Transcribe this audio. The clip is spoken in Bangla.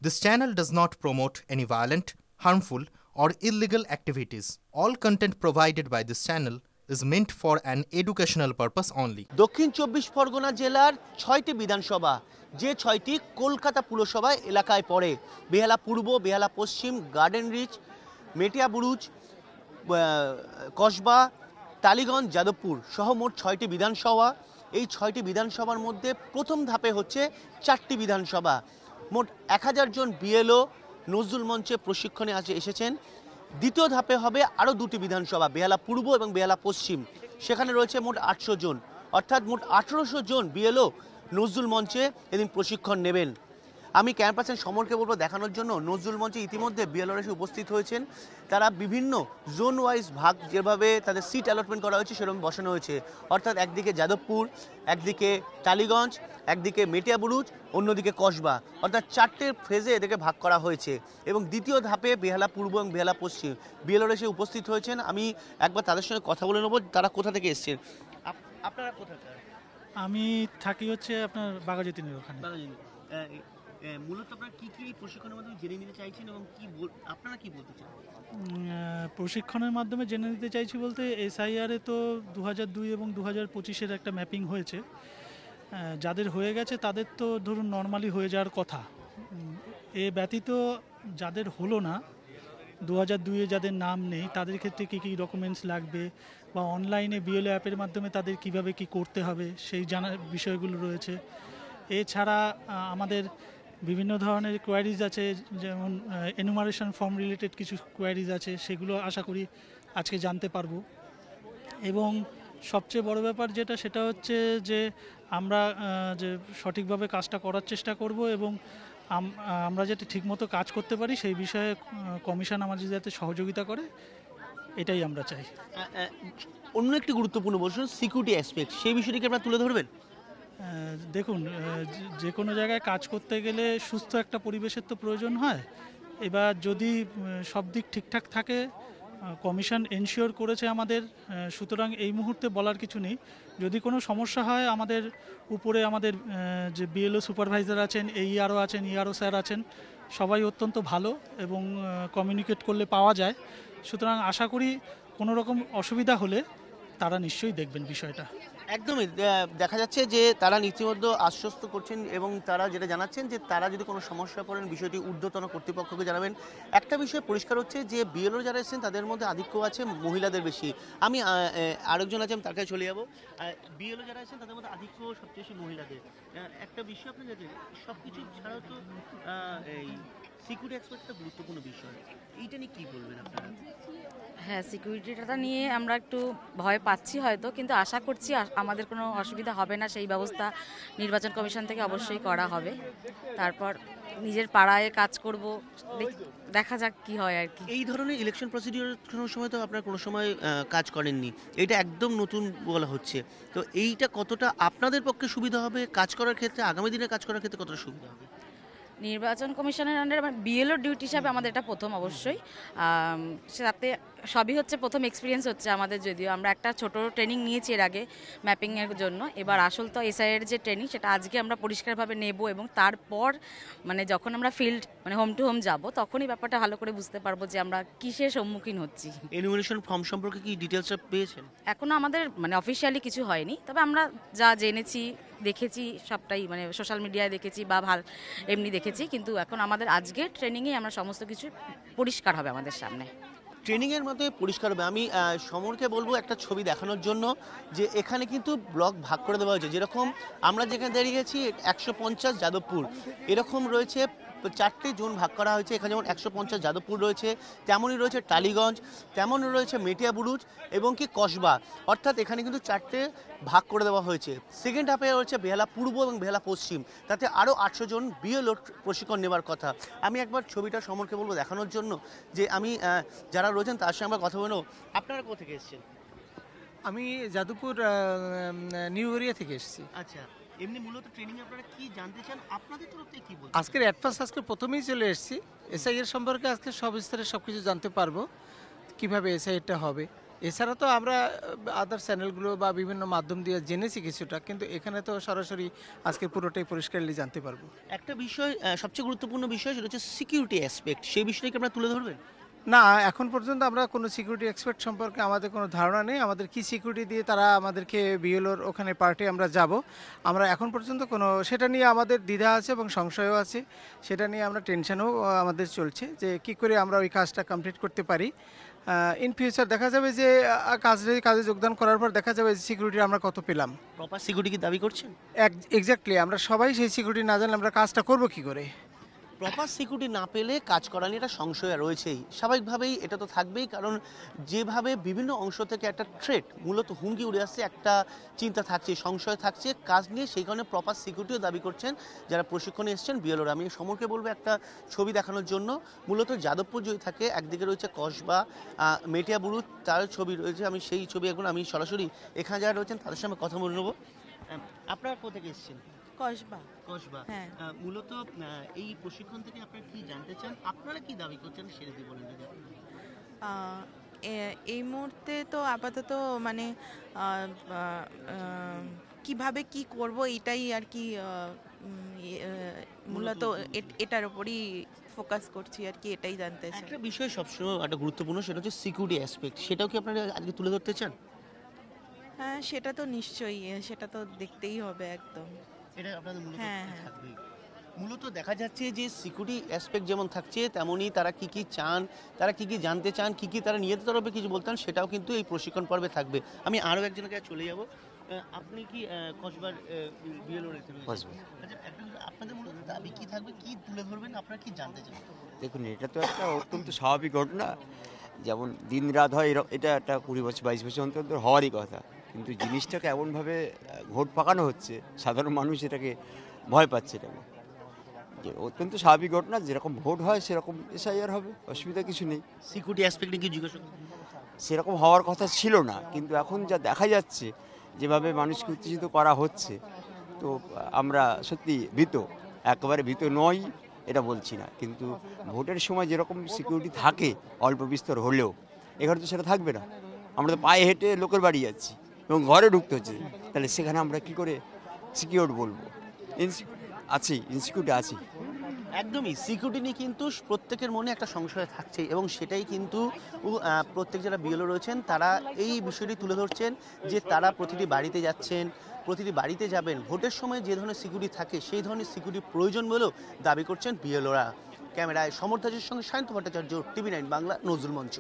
This channel does not promote any violent, harmful, or illegal activities. All content provided by this channel is meant for an educational purpose only. দক্ষিণ চব্বিশ পরগনা জেলার ৬টি বিধানসভা, যে ৬টি কলকাতা পুরসভা এলাকায় পড়ে। বেহালা পূর্ব, বেহালা পশ্চিম, গার্ডেন রিচ, মেটিয়াবুরুজ, কসবা, টালিগঞ্জ, যাদবপুর সহ মোট ৬টি বিধানসভা। এই ৬টি বিধানসভার মধ্যে প্রথম ধাপে হচ্ছে ৪টি বিধানসভা। মোট ১০০০ জন বিএলও নজরুল মঞ্চে প্রশিক্ষণে এসেছেন। দ্বিতীয় ধাপে হবে আরও দুটি বিধানসভা, বেহালা পূর্ব এবং বেহালা পশ্চিম। সেখানে রয়েছে মোট ৮০০ জন, অর্থাৎ মোট ১৮০০ জন বিএলও নজরুল মঞ্চে এদিন প্রশিক্ষণ নেবেন। আমি ক্যাম্প পার্সন সমরকে বলবো দেখানোর জন্য নজরুল মঞ্চে ইতিমধ্যে বিএলওরা এসে উপস্থিত হয়েছেন। তারা বিভিন্ন জোন ওয়াইজ ভাগ, যেভাবে তাদের সিট অ্যালটমেন্ট করা হয়েছে সেরকম বসানো হয়েছে। অর্থাৎ একদিকে যাদবপুর, একদিকে টালিগঞ্জ, একদিকে মেটিয়াবুরুজ, অন্যদিকে কসবা, অর্থাৎ ৪টে ফেজে এদেরকে ভাগ করা হয়েছে। এবং দ্বিতীয় ধাপে বেহালা পূর্ব এবং বেহালা পশ্চিম বিএলওরা এসে উপস্থিত হয়েছেন। আমি একবার তাদের সঙ্গে কথা বলে নেবো, তারা কোথা থেকে এসছেন। আপনারা কোথাকার? আমি থাকি হচ্ছে আপনার বাঘাযতীনের ওখানে। মূলত আপনারা কি কি প্রশিক্ষণের মাধ্যমে জেনে নিতে চাইছেন এবং আপনারা কি বলতে চান? প্রশিক্ষণের মাধ্যমে জেনে নিতে চাইছি বলতে, এসআইআরে তো 2002 এবং 2025-এর একটা ম্যাপিং হয়েছে। যাদের হয়ে গেছে তাদের তো ধরুন নর্মালি হয়ে যাওয়ার কথা। এ ব্যতীত যাদের হলো না, 2002-এ যাদের নাম নেই, তাদের ক্ষেত্রে কী কী ডকুমেন্টস লাগবে বা অনলাইনে বিএলও অ্যাপের মাধ্যমে তাদের কিভাবে কি করতে হবে সেই জানার বিষয়গুলো রয়েছে। এছাড়া আমাদের বিভিন্ন ধরনের কোয়ারিজ আছে, যেমন এনুমারেশন ফর্ম রিলেটেড কিছু কোয়ারিজ আছে, সেগুলো আশা করি আজকে জানতে পারবো। এবং সবচেয়ে বড় ব্যাপার যেটা, সেটা হচ্ছে যে আমরা যে সঠিকভাবে কাজটা করার চেষ্টা করব এবং আমরা যাতে ঠিকমতো কাজ করতে পারি সেই বিষয়ে কমিশন আমাদের যাতে সহযোগিতা করে, এটাই আমরা চাই। অন্য একটি গুরুত্বপূর্ণ প্রশ্ন, সিকিউরিটি অ্যাসপেক্ট, সেই বিষয়টিকে আপনারা তুলে ধরবেন। দেখুন, যে কোনো জায়গায় কাজ করতে গেলে সুস্থ একটা পরিবেশের তো প্রয়োজন হয়। এবার যদি সব দিক ঠিকঠাক থাকে, কমিশন এনশিওর করেছে আমাদের, সুতরাং এই মুহূর্তে বলার কিছু নেই। যদি কোনো সমস্যা হয়, আমাদের উপরে আমাদের যে বিএলও সুপারভাইজার আছেন, এইআরও আছেন, ইআরও স্যার আছেন, সবাই অত্যন্ত ভালো এবং কমিউনিকেট করলে পাওয়া যায়। সুতরাং আশা করি কোনো রকম অসুবিধা হলে তারা নিশ্চয়ই দেখবেন বিষয়টা। একদমই দেখা যাচ্ছে যে তারা ইতিমধ্যে আশ্বস্ত করছেন এবং তারা যেটা জানাচ্ছেন যে তারা যদি কোনো সমস্যা পড়েন বিষয়টি ঊর্ধ্বতন কর্তৃপক্ষকে জানাবেন। একটা বিষয় পরিষ্কার হচ্ছে যে বিএলও যারা এসেছেন তাদের মধ্যে আধিক্য আছে মহিলাদের বেশি। আমি আরেকজন আছেন, তার কাছে চলে যাবো। বিএলও যারা এসেছেন তাদের মধ্যে আধিক্য সবচেয়ে বেশি মহিলাদের। একটা বিষয় আপনি জানেন, সব কিছু ছাড়াও তো এই সিকিউরিটি এক্সপার্ট একটা গুরুত্বপূর্ণ বিষয়, এইটা নিয়ে কী বলবেন আপনারা? হ্যাঁ, সিকিউরিটিটা নিয়ে আমরা একটু ভয় পাচ্ছি হয়তো, কিন্তু আশা করছি আমাদের কোনো অসুবিধা হবে না। সেই ব্যবস্থা নির্বাচন কমিশন থেকে অবশ্যই করা হবে। তারপর নিজের পাড়ায় কাজ করব, দেখা যাক কি হয় আর কি। এই ধরনের ইলেকশন প্রসিডিওর কোনো সময় তো আপনারা কোনো সময় কাজ করেননি, এটা একদম নতুন বলা হচ্ছে। তো এইটা কতটা আপনাদের পক্ষে সুবিধা হবে কাজ করার ক্ষেত্রে, আগামী দিনে কাজ করার ক্ষেত্রে কতটা সুবিধা হবে? নির্বাচন কমিশনের আন্ডারে বিএলও ডিউটি হিসাবে আমাদের এটা প্রথম, অবশ্যই সাথে সবই হচ্ছে প্রথম এক্সপিরিয়েন্স হচ্ছে আমাদের। যদিও আমরা একটা ছোট ট্রেনিং নিয়েছি এর আগে ম্যাপিংয়ের জন্য, এবার আসল তো এসআইয়ের যে ট্রেনিং সেটা আজকে আমরা পরিষ্কারভাবে নেব এবং তারপর মানে যখন আমরা ফিল্ড মানে হোম টু হোম যাব তখনই ব্যাপারটা ভালো করে বুঝতে পারবো যে আমরা কিসের সম্মুখীন হচ্ছি। এনুমারেশন ফর্ম সম্পর্কে কি ডিটেলসটা পেয়েছেন? এখনও আমাদের মানে অফিসিয়ালি কিছু হয়নি, তবে আমরা যা জেনেছি দেখেছি সবটাই মানে সোশ্যাল মিডিয়ায় দেখেছি বা এমনি দেখেছি, কিন্তু এখন আমাদের আজকে ট্রেনিংয়ে আমরা সমস্ত কিছু পরিষ্কার হবে আমাদের সামনে। ট্রেনিংয়ের মধ্যে পরিষ্কার হবে। আমি সমরকে বলবো একটা ছবি দেখানোর জন্য, যে এখানে কিন্তু ব্লক ভাগ করে দেওয়া হয়েছে। যেরকম আমরা যেখানে দাঁড়িয়েছি 150 যাদবপুর, এরকম রয়েছে 4টে জোন ভাগ করা হয়েছে। এখানে যেমন 150 যাদবপুর রয়েছে, তেমনই রয়েছে টালিগঞ্জ, তেমনই রয়েছে মেটিয়াবুরুজ এবং কি কসবা, অর্থাৎ এখানে কিন্তু 4টে ভাগ করে দেওয়া হয়েছে। সেকেন্ড হাফে রয়েছে বেহালা পূর্ব এবং বেহালা পশ্চিম, তাতে আরও 800 জন বিএলও প্রশিক্ষণ নেওয়ার কথা। আমি একবার ছবিটা সমরকে বলবো দেখানোর জন্য, যে আমি যারা রয়েছেন তার সঙ্গে আমরা কথা বলবো। আপনারা কোথা থেকে এসেছেন? আমি যাদবপুর নিউ এরিয়া থেকে এসেছি। আচ্ছা, এমনি মূলত ট্রেনিং আপনারা কি জানতে চান, আপনাদের তরফ থেকে কি বলছেন? আজকের আজকে প্রথমেই চলে এসেছি। এসআইয়ের সম্পর্কে আজকে সব স্তরে সব কিছু জানতে পারবো, কীভাবে এসআইটা হবে। এছাড়া তো আমরা আদার চ্যানেলগুলো বা বিভিন্ন মাধ্যম দিয়ে জেনেছি কিছুটা, কিন্তু এখানে তো সরাসরি আজকে পুরোটাই পরিষ্কারলি জানতে পারবো। একটা বিষয় সবচেয়ে গুরুত্বপূর্ণ বিষয় সেটা হচ্ছে সিকিউরিটি অ্যাসপেক্ট, সেই বিষয়টাকে আপনারা তুলে ধরবেন। না, এখন পর্যন্ত আমরা কোনো সিকিউরিটি এক্সপার্ট সম্পর্কে আমাদের কোনো ধারণা নেই। আমাদের কি সিকিউরিটি দিয়ে তারা আমাদেরকে বিএলওর ওখানে পার্টি আমরা যাব, আমরা এখন পর্যন্ত কোনো সেটা নিয়ে আমাদের দ্বিধা আছে এবং সংশয়ও আছে। সেটা নিয়ে আমরা টেনশনও আমাদের চলছে যে কি করে আমরা ওই কাজটা কমপ্লিট করতে পারি। ইন ফিউচার দেখা যাবে যে কাজে যোগদান করার পর দেখা যাবে যে সিকিউরিটি আমরা কত পেলাম। প্রপার সিকিউরিটি কি দাবি করছেন? এক্স্যাক্টলি, আমরা সবাই সেই সিকিউরিটি না জানলে আমরা কাজটা করব কি করে। প্রপার সিকিউরিটি না পেলে কাজ করা নিয়ে একটা সংশয় রয়েছেই, স্বাভাবিকভাবেই এটা তো থাকবেই। কারণ যেভাবে বিভিন্ন অংশ থেকে একটা থ্রেট, মূলত হুমকি উড়ে আসছে, একটা চিন্তা থাকছে, সংশয় থাকছে কাজ নিয়ে, সেই কারণে প্রপার সিকিউরিটিও দাবি করছেন যারা প্রশিক্ষণে এসেছেন বিএলওরা। আমি সমরকে বলবো একটা ছবি দেখানোর জন্য। মূলত যাদবপুর যদি থাকে, একদিকে রয়েছে কসবা, মেটিয়াবুরু, তার ছবি রয়েছে। আমি সেই ছবি এখন আমি সরাসরি এখানে যারা রয়েছেন তাদের সঙ্গে কথা বলে নেবো। আপনারা কোথা থেকে এসেছেন? কসবা। কসবা। হ্যাঁ। মূলত এই প্রশিক্ষণ থেকে আপনারা কি জানতে চান, আপনারা কি দাবি করছেন সেটা দিয়ে বলেন যদি আপনি। এই মুহূর্তে তো আপাতত মানে কিভাবে কি করব এটাই আর কি, মূলত এটার উপরই ফোকাস করছি আর কি, এটাই জানতে চাই। একটা বিষয় সবসময় একটা গুরুত্বপূর্ণ, সেটা হচ্ছে সিকিউরিটি অ্যাসপেক্ট। সেটাও কি আপনারা আজকে তুলে ধরতে চান? হ্যাঁ, সেটা তো নিশ্চয়ই, সেটা তো দেখতেই হবে একদম। এটা আপনাদের মূলত হ্যাঁ। থাকবেই। মূলত দেখা যাচ্ছে যে সিকিউরিটি অ্যাসপেক্ট যেমন থাকছে, তেমনই তারা কি কি চান, তারা কি কি জানতে চান, কি কি তারা নিজেদের তরফে কিছু বলতেন, সেটাও কিন্তু এই প্রশিক্ষণ পর্বে থাকবে। আমি আরও একজনের কাছে চলে যাব। আপনি কি কসবার বিএলও রেখে রয়েছেন? আচ্ছা, আপনাদের মূলত দাবি কি থাকবে, কি তুলে ধরবেন, আপনারা কি জানতে চান? দেখুন, এটা তো একটা অত্যন্ত স্বাভাবিক ঘটনা। যেমন দিন রাত হয়, এটা একটা 20 বছর 22 বছর অন্তর অন্তর হওয়ারই কথা। কিন্তু জিনিসটাকে এমনভাবে ঘোট পাকানো হচ্ছে, সাধারণ মানুষ এটাকে ভয় পাচ্ছে। এটাকে যে অত্যন্ত স্বাভাবিক ঘটনা, যেরকম ভোট হয় সেরকম এসআইআর হবে, অসুবিধা কিছু নেই। সিকিউরিটি অ্যাসপেক্টে কি জিজ্ঞাসা করবেন? সেরকম হওয়ার কথা ছিল না, কিন্তু এখন যা দেখা যাচ্ছে, যেভাবে মানুষকে উত্তেজিত করা হচ্ছে, তো আমরা সত্যি ভীত। একেবারে ভীত নয় এটা বলছি না, কিন্তু ভোটের সময় যেরকম সিকিউরিটি থাকে অল্প বিস্তর হলেও, এখানে তো সেটা থাকবে না। আমরা তো পায়ে হেঁটে লোকের বাড়ি যাচ্ছি এবং ঘরে ঢুকতে হচ্ছে, তাহলে সেখানে আমরা কি করে সিকিউর বলবো? ইনসিকিউরিটি আছেই। একদমই, সিকিউরিটি নিয়ে কিন্তু প্রত্যেকের মনে একটা সংশয় থাকছে, এবং সেটাই কিন্তু প্রত্যেক যারা বিএলও রয়েছেন তারা এই বিষয়টি তুলে ধরছেন যে তারা প্রতিটি বাড়িতে যাচ্ছেন, প্রতিটি বাড়িতে যাবেন। ভোটের সময় যে ধরনের সিকিউরিটি থাকে সেই ধরনের সিকিউরিটি প্রয়োজন বলেও দাবি করছেন বিএলওরা। ক্যামেরায় সমর্থাজের সঙ্গে সায়ন্ত ভট্টাচার্য, TV9 বাংলা, নজরুল মঞ্চ।